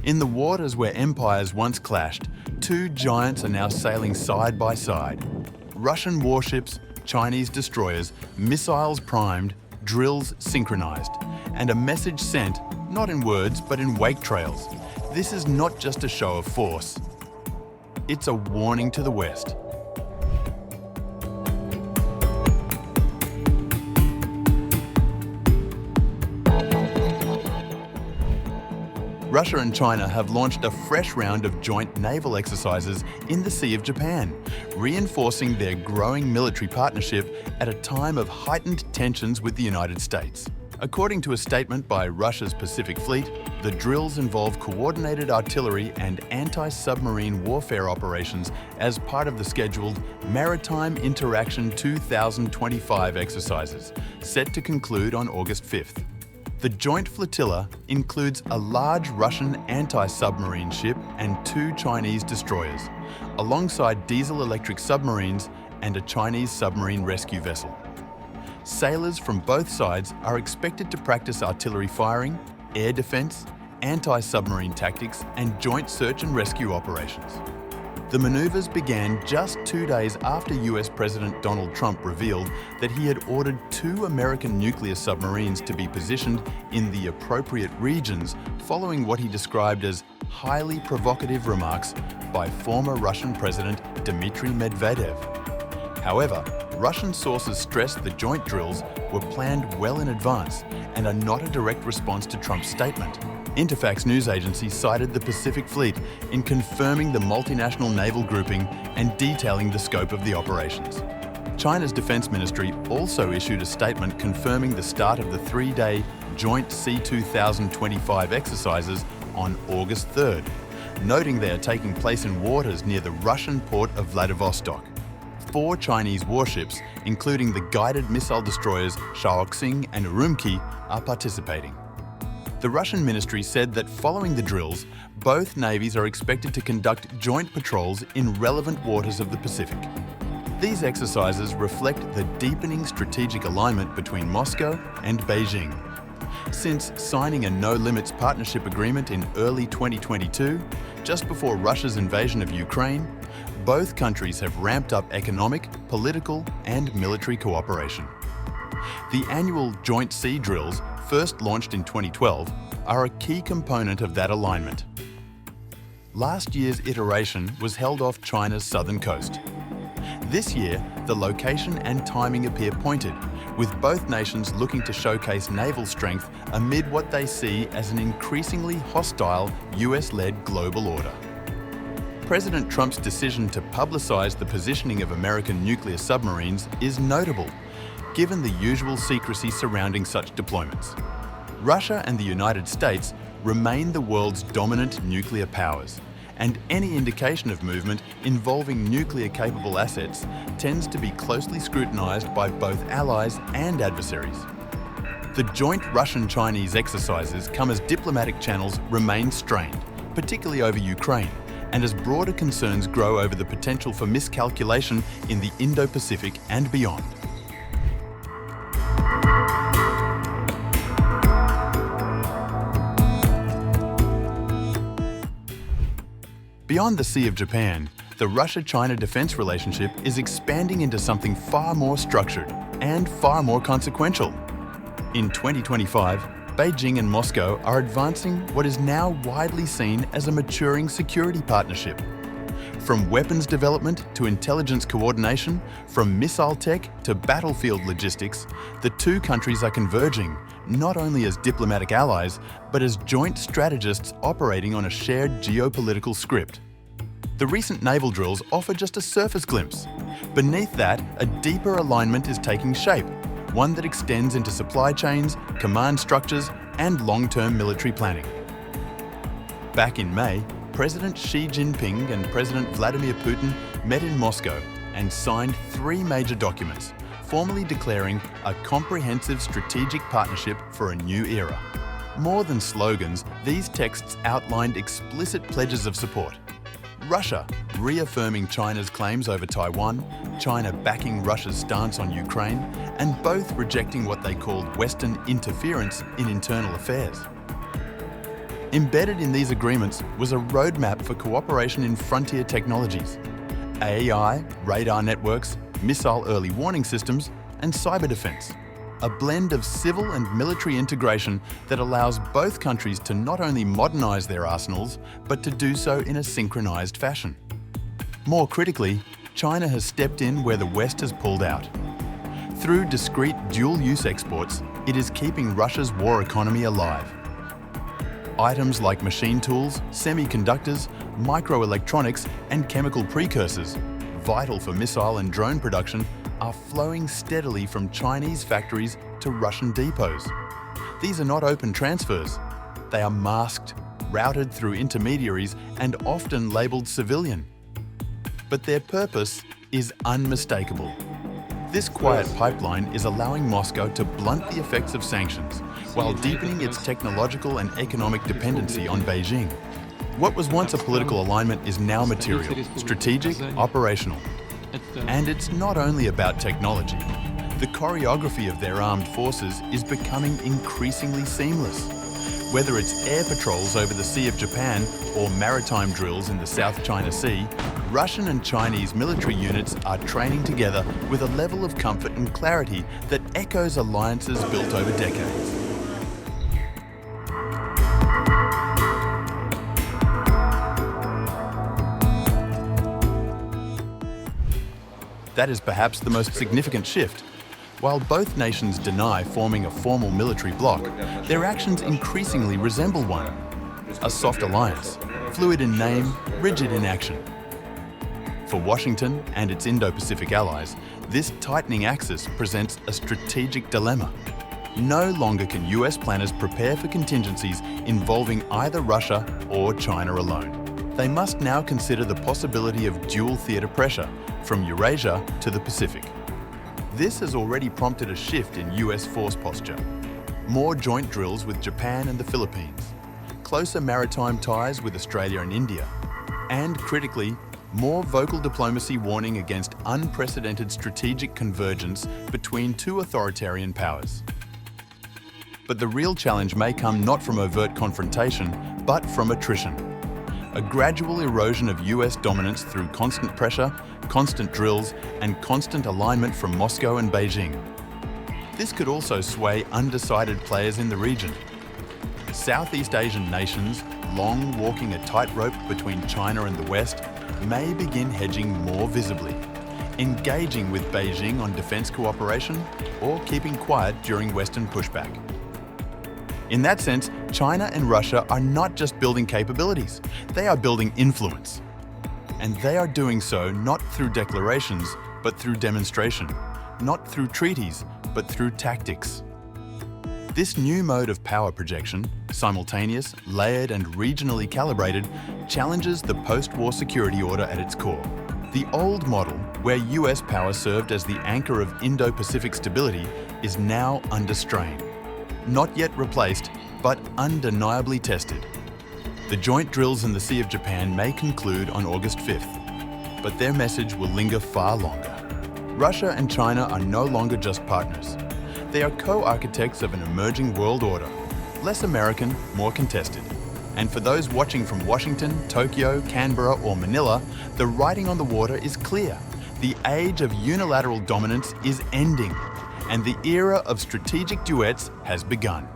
In the waters where empires once clashed, two giants are now sailing side by side. Russian warships, Chinese destroyers, missiles primed, drills synchronized, and a message sent, not in words but in wake trails. This is not just a show of force. It's a warning to the West. Russia and China have launched a fresh round of joint naval exercises in the Sea of Japan, reinforcing their growing military partnership at a time of heightened tensions with the United States. According to a statement by Russia's Pacific Fleet, the drills involve coordinated artillery and anti-submarine warfare operations as part of the scheduled Maritime Interaction 2025 exercises, set to conclude on August 5th. The joint flotilla includes a large Russian anti-submarine ship and two Chinese destroyers, alongside diesel-electric submarines and a Chinese submarine rescue vessel. Sailors from both sides are expected to practice artillery firing, air defense, anti-submarine tactics, and joint search and rescue operations. The maneuvers began just 2 days after US President Donald Trump revealed that he had ordered 2 American nuclear submarines to be positioned in the appropriate regions following what he described as highly provocative remarks by former Russian President Dmitry Medvedev. However, Russian sources stressed the joint drills were planned well in advance and are not a direct response to Trump's statement. Interfax news agency cited the Pacific Fleet in confirming the multinational naval grouping and detailing the scope of the operations. China's Defense Ministry also issued a statement confirming the start of the 3-day joint C-2025 exercises on August 3rd, noting they are taking place in waters near the Russian port of Vladivostok. 4 Chinese warships, including the guided missile destroyers Shaoxing and Urumqi, are participating. The Russian ministry said that following the drills, both navies are expected to conduct joint patrols in relevant waters of the Pacific. These exercises reflect the deepening strategic alignment between Moscow and Beijing. Since signing a no-limits partnership agreement in early 2022, just before Russia's invasion of Ukraine, both countries have ramped up economic, political, and military cooperation. The annual Joint Sea Drills, first launched in 2012, are a key component of that alignment. Last year's iteration was held off China's southern coast. This year, the location and timing appear pointed, with both nations looking to showcase naval strength amid what they see as an increasingly hostile US-led global order. President Trump's decision to publicize the positioning of American nuclear submarines is notable, given the usual secrecy surrounding such deployments. Russia and the United States remain the world's dominant nuclear powers, and any indication of movement involving nuclear-capable assets tends to be closely scrutinized by both allies and adversaries. The joint Russian-Chinese exercises come as diplomatic channels remain strained, particularly over Ukraine, and as broader concerns grow over the potential for miscalculation in the Indo-Pacific and beyond. Beyond the Sea of Japan, the Russia-China defense relationship is expanding into something far more structured and far more consequential. In 2025, Beijing and Moscow are advancing what is now widely seen as a maturing security partnership. From weapons development to intelligence coordination, from missile tech to battlefield logistics, the two countries are converging, not only as diplomatic allies, but as joint strategists operating on a shared geopolitical script. The recent naval drills offer just a surface glimpse. Beneath that, a deeper alignment is taking shape, one that extends into supply chains, command structures, and long-term military planning. Back in May, President Xi Jinping and President Vladimir Putin met in Moscow and signed 3 major documents, formally declaring a comprehensive strategic partnership for a new era. More than slogans, these texts outlined explicit pledges of support. Russia reaffirming China's claims over Taiwan, China backing Russia's stance on Ukraine, and both rejecting what they called Western interference in internal affairs. Embedded in these agreements was a roadmap for cooperation in frontier technologies: AI, radar networks, missile early warning systems, and cyber defense. A blend of civil and military integration that allows both countries to not only modernize their arsenals, but to do so in a synchronized fashion. More critically, China has stepped in where the West has pulled out. Through discrete dual-use exports, it is keeping Russia's war economy alive. Items like machine tools, semiconductors, microelectronics, and chemical precursors, vital for missile and drone production, are flowing steadily from Chinese factories to Russian depots. These are not open transfers. They are masked, routed through intermediaries, and often labelled civilian. But their purpose is unmistakable. This quiet pipeline is allowing Moscow to blunt the effects of sanctions, while deepening its technological and economic dependency on Beijing. What was once a political alignment is now material, strategic, operational. And it's not only about technology. The choreography of their armed forces is becoming increasingly seamless. Whether it's air patrols over the Sea of Japan or maritime drills in the South China Sea, Russian and Chinese military units are training together with a level of comfort and clarity that echoes alliances built over decades. That is perhaps the most significant shift. While both nations deny forming a formal military bloc, their actions increasingly resemble one. A soft alliance, fluid in name, rigid in action. For Washington and its Indo-Pacific allies, this tightening axis presents a strategic dilemma. No longer can US planners prepare for contingencies involving either Russia or China alone. They must now consider the possibility of dual theatre pressure, from Eurasia to the Pacific. This has already prompted a shift in US force posture. More joint drills with Japan and the Philippines, closer maritime ties with Australia and India, and critically, more vocal diplomacy warning against unprecedented strategic convergence between two authoritarian powers. But the real challenge may come not from overt confrontation, but from attrition. A gradual erosion of US dominance through constant pressure, constant drills, and constant alignment from Moscow and Beijing. This could also sway undecided players in the region. Southeast Asian nations, long walking a tightrope between China and the West, may begin hedging more visibly, engaging with Beijing on defense cooperation or keeping quiet during Western pushback. In that sense, China and Russia are not just building capabilities, they are building influence. And they are doing so not through declarations, but through demonstration, not through treaties, but through tactics. This new mode of power projection, simultaneous, layered, and regionally calibrated, challenges the post-war security order at its core. The old model, where US power served as the anchor of Indo-Pacific stability, is now under strain. Not yet replaced, but undeniably tested. The joint drills in the Sea of Japan may conclude on August 5th, but their message will linger far longer. Russia and China are no longer just partners. They are co-architects of an emerging world order, less American, more contested. And for those watching from Washington, Tokyo, Canberra, or Manila, the writing on the water is clear. The age of unilateral dominance is ending, and the era of strategic duets has begun.